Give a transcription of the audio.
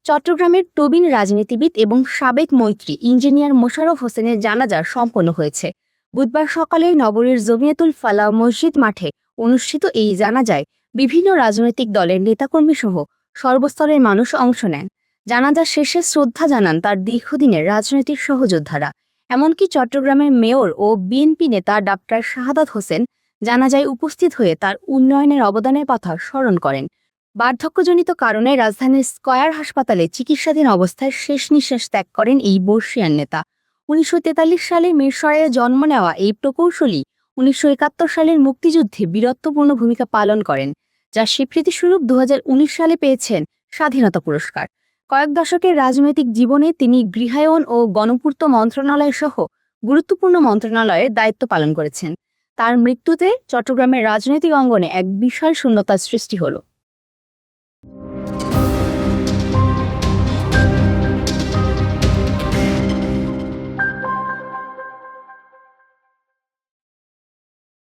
চট্টগ্রামের প্রবীণ রাজনীতিবিদ এবং সাবেক মন্ত্রী ইঞ্জিনিয়ার মোশাররফ হোসেনের জানাজা সম্পন্ন হয়েছে। বুধবার সকালে নগরীর জমিয়তুল ফালাহ মসজিদ মাঠে অনুষ্ঠিত এই জানাজায় বিভিন্ন রাজনৈতিক দলের নেতাকর্মী সহ সর্বস্তরের মানুষ অংশ নেন। জানাজা শেষে শ্রদ্ধা জানান তার দীর্ঘদিনের রাজনৈতিক সহযোদ্ধারা। এমনকি চট্টগ্রামের মেয়র ও বিএনপি নেতা ডাক্তার শাহাদাত হোসেন জানাজায় উপস্থিত হয়ে তার উন্নয়নের অবদানের কথা স্মরণ করেন। বার্ধক্যজনিত কারণে রাজধানীর স্কয়ার হাসপাতালে চিকিৎসাধীন অবস্থায় শেষ নিঃশ্বাস ত্যাগ করেন এই বর্ষীয়ান নেতা। ১৯৪৩ সালে মিরসরাইয়ে জন্ম নেওয়া এই প্রকৌশলী ১৯৭১ সালের মুক্তিযুদ্ধে বীরত্বপূর্ণ ভূমিকা পালন করেন, যার স্বীকৃতিস্বরূপ ২০১৯ সালে পেয়েছেন স্বাধীনতা পুরস্কার। কয়েক দশকের রাজনৈতিক জীবনে তিনি গৃহায়ন ও গণপূর্ত মন্ত্রণালয় সহ গুরুত্বপূর্ণ মন্ত্রণালয়ের দায়িত্ব পালন করেছেন। তার মৃত্যুতে চট্টগ্রামের রাজনৈতিক অঙ্গনে এক বিশাল শূন্যতার সৃষ্টি হলো।